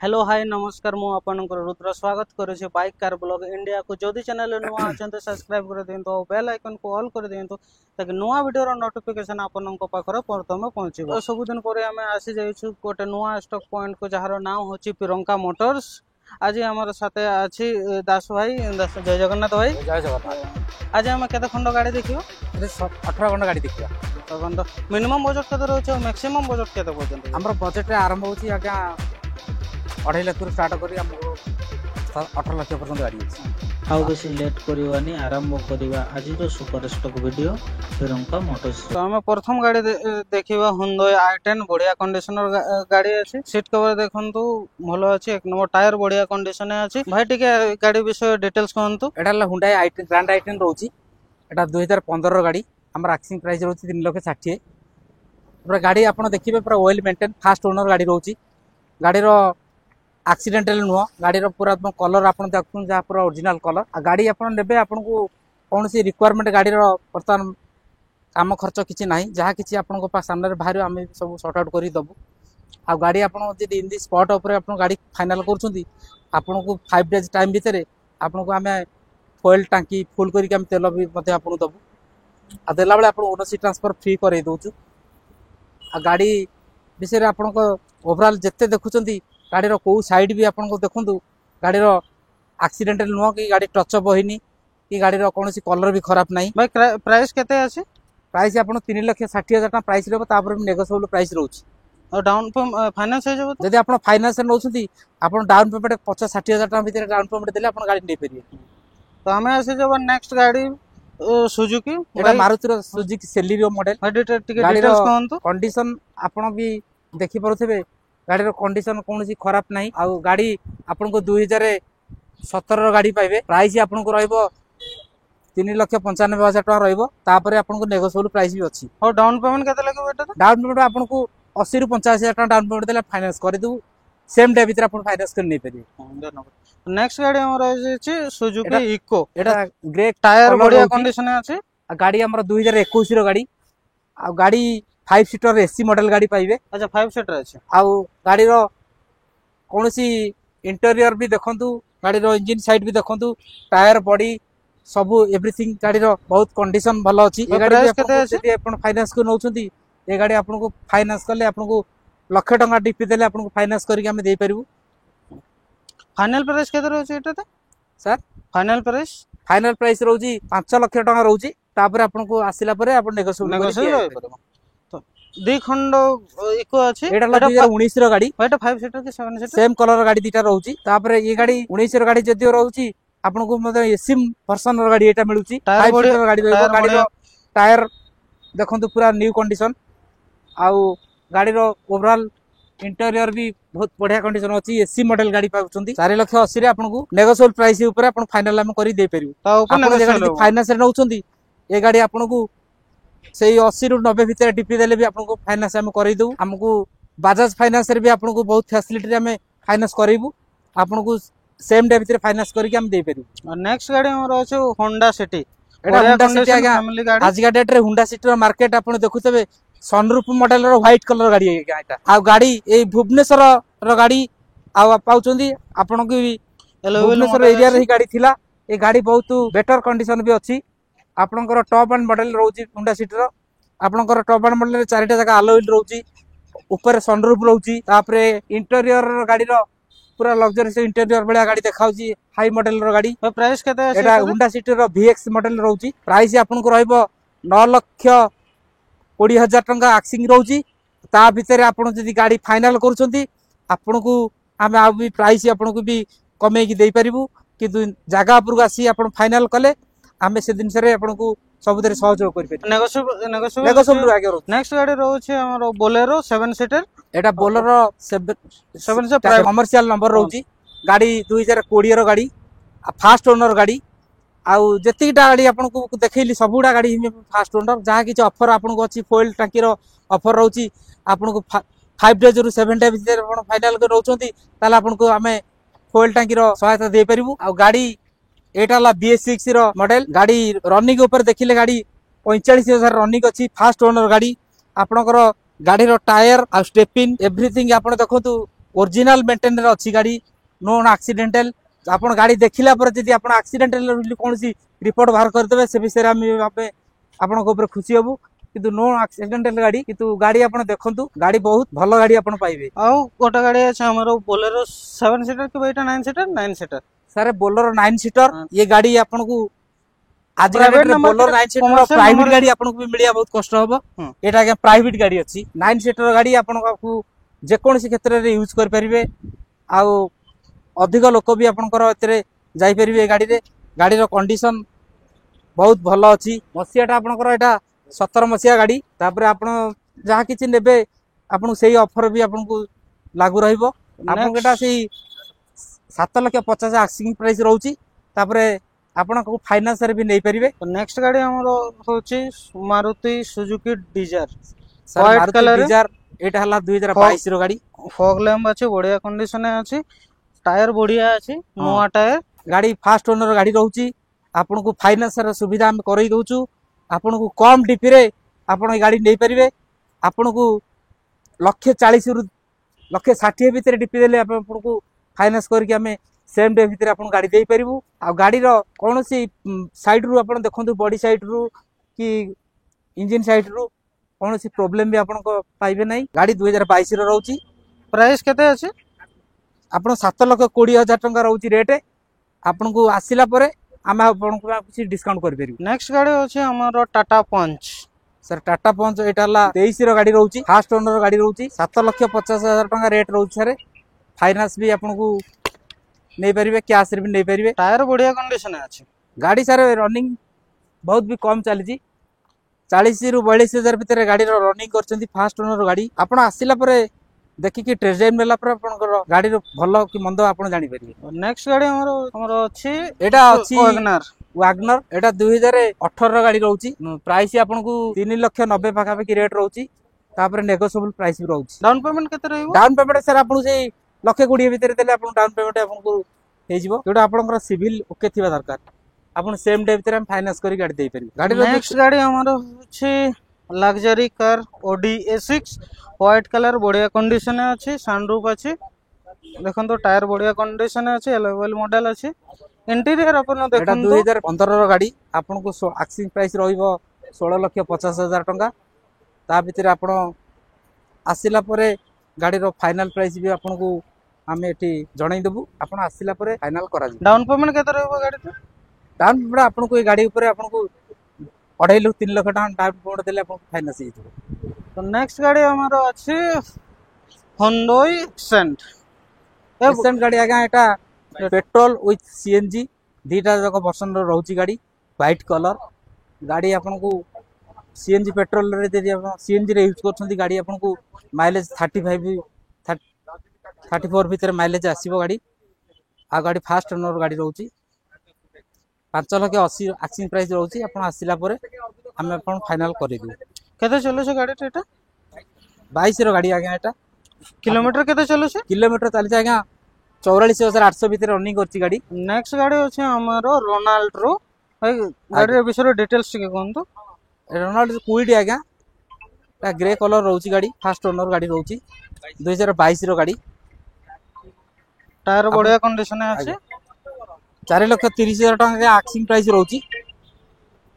Hello hi नमस्कार मु आपनकर रुद्र स्वागत करुचे बाइक कार ब्लॉग इंडिया को जदि चैनल नुआ अछंते सब्सक्राइब कर दियंतो और बेल आइकन को ऑल कर दियंतो ताकि नुआ वीडियो रो नोटिफिकेशन आपनक पाखरे प्रथम पहुंचबो। सब दिन पर आमे आसी जाइछु गोटे नुआ स्टॉक पॉइंट को जहार नाम होची प्रियंका मोटर्स। आज हमर साथे अछि दास भाई जय जगन्नाथ भाई। जय जगन्नाथ। आज हम केते खंड गाड़ी देखियो 18 खंड गाड़ी देखिया। खंड मिनिमम बजट केते रहछ और मैक्सिमम बजट केते पर्यंत हमर बजट आरंभ होची आज्ञा 2.5 लाख रु स्टार्ट करी हमको 18 लाख पर्यंत गाड़ी अछि। आउ बेसी लेट करवानी आरंभ करवा आज जो super stock video Priyanka Motors. तो हमें प्रथम गाड़ी देखिबा Hyundai i10 बढ़िया कंडीशन गाड़ी अछि। सीट कवर देखंतु भलो अछि, एक नंबर टायर बढ़िया कंडीशन अछि। भाई टिके गाड़ी विषय डिटेल्स कहंतु। एटा Hyundai i10 ग्रैंड i10 रहउची। एटा 2015 रो गाड़ी। हमर आक्सिंग प्राइस रहउची 3,60,000। पूरा गाड़ी आपण देखिबे पूरा वेल मेंटेन फास्ट ओनर गाड़ी रहउची। गाड़ी रो एक्सीडेंटल नुह गाड़ी रो पूरा कलर आपण देखुन जा पूरा ओरिजिनल कलर आ गाड़ी आपण नेबे आपण को कोनसी रिक्वायरमेंट गाड़ी रो वर्तमान काम खर्च किछि नाही जहा किछि आपण को पास सामने बाहर आमे सब सॉर्ट आउट करी दबु। आ गाड़ी आपण जदि इन दी स्पॉट ऊपर आपण गाड़ी फाइनल करछुंदी आपण को 5 डेज टाइम भीतर आपण को आमे फॉइल टांकी फुल करी के हम तेल भी मते आपण दबु। आ देला बेले आपण ओनरशिप ट्रांसफर फ्री करे दोछु। आ गाड़ी विषय रे आपण को ओवरऑल जत्ते देखुचंदी गाड़ी रो को साइड भी आपण को देखंतु गाड़ी रो एक्सीडेंटल नुह कि गाड़ी टच अप होइनी कि गाड़ी रो कोनोसी कलर भी खराब नाही। भाई प्राइस केते अछि? प्राइस आपण 3,60,000 टाका प्राइस रहबो तापर नेगोशिएबल प्राइस रहउची। और डाउन फाइनेंस हे जबो जदि आपण फाइनेंस नउछंती आपण डाउन पेमेंट 50-60,000 टाका भीतर डाउन पेमेंट देले आपण गाड़ी नै परिए। तो हमें आसी जब नेक्स्ट गाड़ी सुजुकी एटा मारुति रो सुजुकी सेलेरियो मॉडल। भाई डिटेल्स कहंतु। कंडीशन आपण भी देखि परुथबे गाड़ी रो कंडीशन कोनोसी खराब नाही। आ गाड़ी आपण को 2017 रो गाड़ी पाइबे। प्राइस आपण को रहइबो 3,95,000 टाका रहइबो। तापरे आपण को नेगोशिएबल प्राइस भी अछि। और डाउन पेमेंट केते लागबो एटा? डाउन पेमेंट आपण को 80 रु 85,000 टाका डाउन पेमेंट देले फाइनेंस कर दउ। सेम डे भीतर आपण फाइनेंस कर नै परिए। धन्यवाद। नेक्स्ट गाड़ी हमर अछि सुजुकी इको। एटा ग्रे टायर बढ़िया कंडीशन अछि। आ गाड़ी हमर 2021 रो गाड़ी। आ गाड़ी 5 सीटर एसी मॉडल गाड़ी पाइबे। अच्छा 5 सीटर अछि। आ गाड़ी रो कोनोसी इंटीरियर भी देखंतु गाड़ी रो इंजन साइड भी देखंतु टायर बॉडी सब एवरीथिंग गाड़ी रो बहुत कंडीशन भलो अछि। ए गाड़ी यदि आपण फाइनेंस को नउछंती ए गाड़ी आपण को फाइनेंस करले आपण को लाख टका डीपी देले आपण को फाइनेंस करिके हम देई परिबु। फाइनल प्राइस केते रहउची एटा त? सर फाइनल प्राइस रहउची 5 लाख टका रहउची। तापर आपण को आसिला परे आपण नेगोशिएबल करबो। तो दी खंड इको अछि। एटा 2019 रो गाड़ी। एटा 5 सीटर के 7 सीटर सेम कलर गाड़ी दीटा रहउची। तापर ये गाड़ी 19 रो गाड़ी जदियो रहउची आपण को मतलब एसी वर्जन रो गाड़ी एटा मिलुची। 5 सीटर गाड़ी रहइबो। गाड़ी रो टायर देखंतु पूरा न्यू कंडीशन। आउ गाड़ी रो ओवरऑल इंटीरियर भी बहुत बढ़िया कंडीशन अछि। एसी मॉडल गाड़ी पाउछंती 4,80,000 रे आपण को नेगोशिएबल प्राइस ऊपर आपण फाइनल हम करी दे परिबो। ता ऊपर नेगोशिएबल फाइनेंस रे नउछंती ए गाड़ी आपण को सेही 80 रु 90 भीतर डीपी देले भी आपण को फाइनेंस हम करी दउ। हमको बजाज फाइनेंस रे भी आपण को बहुत फैसिलिटी रे हम फाइनेंस करिवु। आपण को सेम डे भीतर फाइनेंस करी के हम दे परिबु। और नेक्स्ट गाड़ी हमर अछि होंडा सिटी। एटा होंडा सिटी आज का डेट रे होंडा सिटी रो मार्केट आपण देखुतबे सनरूफ मॉडल रो व्हाइट कलर गाड़ी एटा। आ गाड़ी ए भुवनेश्वर रो गाड़ी आ पाउचंदी आपण को भुवनेश्वर एरिया रे ही गाड़ी थिला। ए गाड़ी बहुत बेटर कंडीशन भी अछि। आपनकर टॉप एंड मॉडल रहउची होंडा सिटी रो। आपनकर टॉप एंड मॉडल रे चारिटा जगह अलॉय रहउची। ऊपर सनरूफ रहउची। तापरे इंटीरियर गाड़ी रो पूरा लग्जरियस इंटीरियर बढिया गाड़ी देखाउची। हाई मॉडल रो गाड़ी। प्राइस केते अछि? एटा होंडा सिटी रो VX मॉडल रहउची। प्राइस आपन को रहइबो 9,20,000 टका आक्सिंग रहउची। ता भीतर आपन जदी गाड़ी फाइनल करूचंती आपन को हम आ भी प्राइस आपन को भी कमे की देई परिबु। किंतु जागा ऊपर आसी आपन फाइनल कले हमें से दिन से आपन को सब तरह सहयोग कर पे। नेगोशिएबल आगे रहउ। नेक्स्ट गाड़ी रहउची हमर बोलेरो 7 सीटर। एटा बोलेरो 7 से कमर्शियल नंबर रहउची। गाड़ी 2020 रो गाड़ी फास्ट ओनर गाड़ी। आउ जतिटा गाड़ी आपन को देखैली सबुडा गाड़ी फास्ट ओनर जहा कि ऑफर आपन को अछि। फॉइल टांकी रो ऑफर रहउची। आपन को 5 डेज रु 7 डे भीतर आपन फाइनल कर रहउचंती ताला आपन को हमें फॉइल टांकी रो सहायता दे परिबु। आ गाड़ी एटा ला BS6 रो मॉडल। गाड़ी रनिंग ऊपर देखिले गाड़ी 45,000 रनिंग अछि। फास्ट ओनर गाड़ी। आपनकर गाड़ी रो टायर आ स्टेपिन एवरीथिंग आपन देखंतु ओरिजिनल मेंटेन रे अछि गाड़ी नॉन एक्सीडेंटल आपण गाड़ी देखिला पर जदि आपण एक्सीडेंटल कोनसी रिपोर्ट बाहर कर देबे से विषय हम आपण को ऊपर खुशी हबु किंतु नॉन एक्सीडेंटल गाड़ी किंतु गाड़ी आपण देखंतु गाड़ी बहुत भलो गाड़ी आपण पाइबे आउ गोटा गाड़ी अछि हमरो बोलेरो 7 सीटर कि बेटा 9 seater 9 seater sir Bolero 9 seater ये गाड़ी आपण को आज Private गाड़ी number बोलेरो के 9 सीटर commercial प्राइवेट number गाड़ी आपण को भी मिलिया बहुत कष्ट हबो एटा के प्राइवेट गाड़ी अछि 9 सीटर गाड़ी आपण को जे कोनसी क्षेत्र रे यूज कर परिबे आ अधिक लोक भी आपनकर एतरे जाई परिबे गाड़ी रे गाड़ी रो कंडीशन बहुत भलो अछि मसियाटा आपनकर एटा 17 मसिया गाड़ी तापर आपण जहा किछि नेबे आपन सेही ऑफर भी आपन को लागू रहइबो आपन केटा सेही 7,50,000 आस्किंग प्राइस रहउची तापर आपण को फाइनेंस रे भी नै परिबे नेक्स्ट गाड़ी हमरो होची Maruti Suzuki Dzire sir white Maruti colour Dzire एटा हला 2022 रो गाड़ी फॉग लैम्प अछि बढ़िया कंडीशन अछि टायर बढ़िया अछि नोआ टायर गाड़ी फास्ट ओनर गाड़ी रहउची आपन को फाइनेंस रे सुविधा हम करई दउचू आपन को कम डीपी रे आपन ए गाड़ी नै परिबे आपन को 140 रु 160 भीतर डीपी देले आपन को फाइनेंस करके हमें सेम डे भीतर आपन गाड़ी देई परिबू आ गाड़ी रो कोनोसी साइड रु आपन देखंतु बॉडी साइड रु कि इंजन साइड रु कोनोसी प्रॉब्लम भी आपन को पाइबे नै गाड़ी 2022 रो रहउची प्राइस केते अछि आपन 7,20,000 टंका रहउची रेट आपन को आसिला परे हम आपन को कुछ डिस्काउंट कर परिबू नेक्स्ट गाड़ी अछि हमरो टाटा पंच सर टाटा पंच एटा ला 23 रो गाड़ी रहउची फास्ट ओनर गाड़ी रहउची 7,50,000 टंका रेट रहउची रे फाइनेंस भी आपन को नै परिबे कैश रे भी नै परिबे टायर बढ़िया कंडीशन अछि गाड़ी सारे रनिंग बहुत भी कम चली 40 रु 42,000 भीतर गाड़ी रो रनिंग करचंती फास्ट ओनर गाड़ी आपण आसिला परे देखि कि टेस्ट ड्राइव नेला पर आपण गाड़ी रो भलो कि मंद आपण जानि परिबे नेक्स्ट गाड़ी हमरो अछि एटा अछि वैगनर वैगनर एटा 2018 रो गाड़ी रहउची प्राइस आपण को 3,90,000 पाखा पे रेट रहउची तापर नेगोशिएबल प्राइस भी रहउची डाउन पेमेंट केते रहइबो डाउन पेमेंट सर आपण से 1,20,000 भीतर देले आपण डाउन पेमेंट आपण को हे जिवो जोटा आपनकर सिविल ओके थिबा दरकार आपण सेम डे भीतर हम फाइनेंस करी गाड़ी देई परिबे गाड़ी नेक्स्ट गाड़ी हमरो अछि luxury car Audi A6 white colour बढ़िया कंडीशन अछि सनरूफ अछि देखन तो टायर बढ़िया कंडीशन अछि अवेलेबल मॉडल अछि इंटीरियर अपन एटा देखन 2015 रो गाड़ी आपन को आक्सिंग प्राइस रहइबो 16,50,000 टंका ता भीतर आपण आसिला परे गाड़ी रो फाइनल प्राइस भी आपन को हमें एठी जणाई देबू आपण आसिला परे फाइनल करा जी डाउन पेमेंट केते रहइबो गाड़ी पे डाउन पेमेंट आपन को ए गाड़ी ऊपर आपन को 2.5 लाख 3 लाख टका डाउन पेमेंट देले आपन फाइनेंस ही देबो तो नेक्स्ट गाड़ी हमरो अछि Hyundai Accent एक्सेंट गाड़ी आगा एटा पेट्रोल विथ सीएनजी दीटा जक वर्जन रहउची गाड़ी व्हाइट कलर गाड़ी आपन को सीएनजी पेट्रोल रे देदी आपन सीएनजी रे यूज करछंती गाड़ी आपन को माइलेज 35 34 भीतर माइलेज आसीबो गाड़ी आ गाड़ी फास्ट ओनर गाड़ी रहउची 5,80,000 आक्सिंग प्राइस रहउची आपन आसिला परे हम आपन फाइनल करि दू केते चले छै गाड़ी एटा 22 रो गाड़ी आगा एटा किलोमीटर केते चले छै किलोमीटर चली आगा 44,800 भीतर रनिंग करची गाड़ी नेक्स्ट गाड़ी अछि हमरो रोनाल्डो गाड़ी रे विषय डिटेल्स के कोन तो रोनाल्डो क्विड आगा ता ग्रे कलर रहउची गाड़ी फास्ट ओनर गाड़ी रहउची 2022 रो गाड़ी टायर बढ़िया कंडीशन अछि 4,30,000 टका के आक्सिंग प्राइस रहउची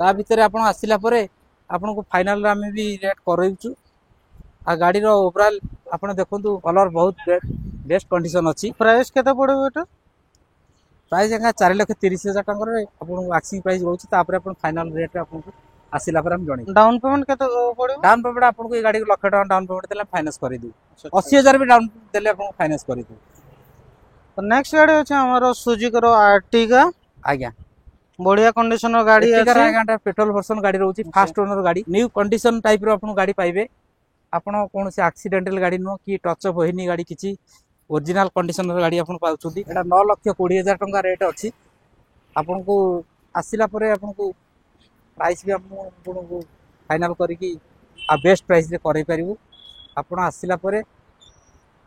ता भीतर आपण आसिला परे आपण को फाइनल रे भी रेट करइछु आ गाड़ी रो ओवरऑल आपण देखंतु कलर बहुत बेस्ट कंडीशन अछि प्राइस केते पड़बो एटा प्राइस आगा 4,30,000 टका रे आपण आक्सिंग प्राइस रहउची तापर आपण फाइनल रेट रे आपण को आसिला पर हम जणी डाउन पेमेंट केते पड़बो डाउन पेमेंट आपण को ए गाड़ी को 1,00,000 टका डाउन पेमेंट देले फाइनेंस करि दू 80,000 भी डाउन देले आपण फाइनेंस करि दू तो नेक्स्ट गाड़ी अछि हमरो सुजुकी रो आर्टिगा आज्ञा बढ़िया कंडीशन रो गाड़ी अछि आज्ञा पेट्रोल वर्जन गाड़ी रहउची फास्ट ओनर गाड़ी न्यू कंडीशन टाइप रो आपण गाड़ी पाइबे आपण कोन से एक्सीडेंटल गाड़ी नो कि टच अप होइनी गाड़ी किछि ओरिजिनल कंडीशन रो गाड़ी आपण पाउछुदी एटा 9,20,000 टका रेट अछि आपण को आसिला परे आपण को प्राइस भी आपण को फाइनल करी की आ बेस्ट प्राइस रे करै परिबू आपण आसिला परे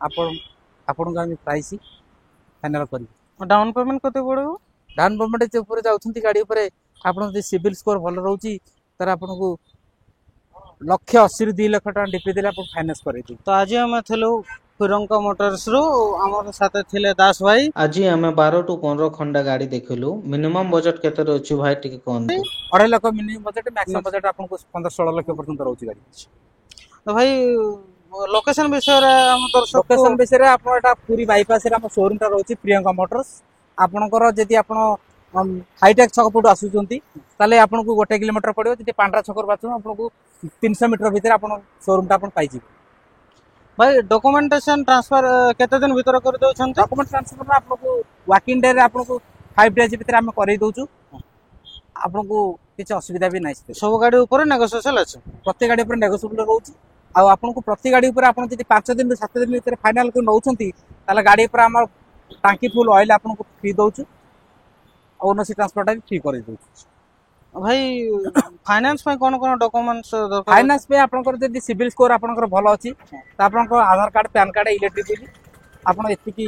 आपण आपण को हम प्राइस फाइनल करी डाउन पेमेंट केते पड़बो डाउन पेमेंट जे ऊपर जाउछंती गाड़ी ऊपर आपण जे सिविल स्कोर भलो रहउची तर आपण को 1,80,000 रु 2 लाख टका डिपी देले आपण फाइनेंस करै दी तो आज हम थलो ପ୍ରିୟଙ୍କା ମୋଟର୍ସ ରୁ ଆମର ସାଥେ ଥିଲେ ଦାସ ଭାଇ। ଆଜି ଆମେ 12 ଟୁ 15 ଖଣ୍ଡା ଗାଡି ଦେଖିଲୁ। ମିନିମମ୍ ବଜେଟ୍ କେତେ ରହିଛି ଭାଇ ଟିକେ କୁହନ୍ତୁ। 2.5 ଲକ୍ଷ ମିନିମମ୍ ବଜେଟ୍, ମ୍ୟାକ୍ସିମମ୍ ବଜେଟ୍ ଆପଣଙ୍କୁ 15-16 ଲକ୍ଷ ପର୍ଯ୍ୟନ୍ତ ରହୁଛି ଗାଡି। ତ ଭାଇ ଲୋକେସନ ବିଷୟରେ ଆମ ଦର୍ଶକ ଲୋକେସନ ବିଷୟରେ ଆପଣ ଏଟା ପୁରୀ ବାଇପାସ ରେ ଆମ ଶୋରୁମ ଟା ରହୁଛି ପ୍ରିୟଙ୍କା ମୋଟର୍ସ। ଆପଣଙ୍କର ଯଦି ଆପଣ ହାଇଟେକ୍ ଛକ ପଟୁ ଆସୁଛନ୍ତି ତାହେଲେ ଆପଣଙ୍କୁ 1 କିଲୋମିଟର ପଡିବ। ଯଦି ପାଣ୍ଡରା ଛକରୁ ଆସୁଛନ୍ତି ଆପଣଙ୍କୁ 300 ମିଟର ଭିତରେ ଆପଣ ଶୋରୁମ ଟା ଆପଣ ପାଇଯିବେ। ଭାଇ ଡକୁମେଣ୍ଟେସନ ଟ୍ରାନ୍ସଫର କେତେ ଦିନ ଭିତରେ କରି ଦଉଛନ୍ତି? ଡକୁମେଣ୍ଟ ଟ୍ରାନ୍ସଫର ଆପଣଙ୍କୁ ୱାର୍କିଂ ଡେ ରେ ଆପଣଙ୍କୁ 5 ଡେଜ ଭିତରେ ଆମେ କରେଇ ଦଉଛୁ। ଆପଣଙ୍କୁ କିଛି ଅସୁବିଧା ବି ନାହିଁ। ସବୁ ଗାଡି ଉପରେ ନେଗୋସିଏସନ ଅଛି? ପ୍ରତି ଗାଡି ଉପରେ ନେଗୋସିଏବଲ ରହୁଛି। ଆଉ ଆପଣଙ୍କୁ ପ୍ରତି ଗାଡି ଉପରେ ଆପଣ ଯଦି 5 ଦିନରୁ 7 ଦିନ ଭିତରେ ଫାଇନାଲ କରି ନଉଛନ୍ତି ତାହେଲେ ଗାଡି ଉପରେ ଆମର ଟାଙ୍କି ଫୁଲ ଅଏଲ ଆପଣଙ୍କୁ ଫ୍ରି ଦଉଛୁ। ଆଉ ଓନରସିପ ଟ୍ରାନ୍ସଫରଟା ବି ଫ୍ରି କରି ଦଉଛୁ। ଭାଇ ଫାଇନାନ୍ସ ପାଇଁ କଣ କଣ ଡକୁମେଣ୍ଟସ ଦରକାର? ଫାଇନାନ୍ସ ପାଇଁ ଆପଣଙ୍କର ଯଦି ସିଭିଲ ସ୍କୋର ଆପଣଙ୍କର ଭଲ ଅଛି ତ ଆପଣଙ୍କ Aadhaar card, PAN card, electric bill ଆପଣ ଏତିକି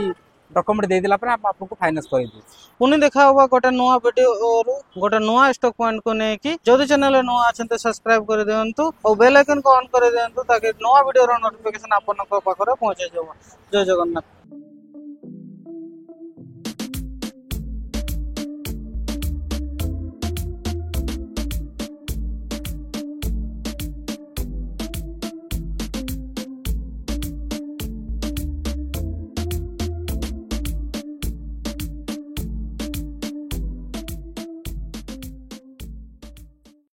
ଡକୁମେଣ୍ଟ ଦେଇଦେଲା ପରେ ଆମେ ଆପଣଙ୍କୁ ଫାଇନାନ୍ସ କରେଇ ଦଉଛୁ। ପୁଣି ଦେଖା ହବ ଗୋଟେ ନୂଆ ଭିଡିଓରୁ ଗୋଟେ ନୂଆ ଷ୍ଟକ୍ ପଏଣ୍ଟ କୁ ନେଇକି। ଯଦି ଚ୍ୟାନେଲ ନୂଆ ଅଛନ୍ତି ସବସ୍କ୍ରାଇବ କରିଦିଅନ୍ତୁ ଆଉ ବେଲ ଆଇକନ କୁ ଅନ୍ କରିଦିଅନ୍ତୁ ତାକି ନୂଆ ଭିଡିଓର ନୋଟିଫିକେଶନ ଆପଣଙ୍କ ପାଖରେ ପହଞ୍ଚିଯିବ। ଜୟ ଜଗନ୍ନାଥ।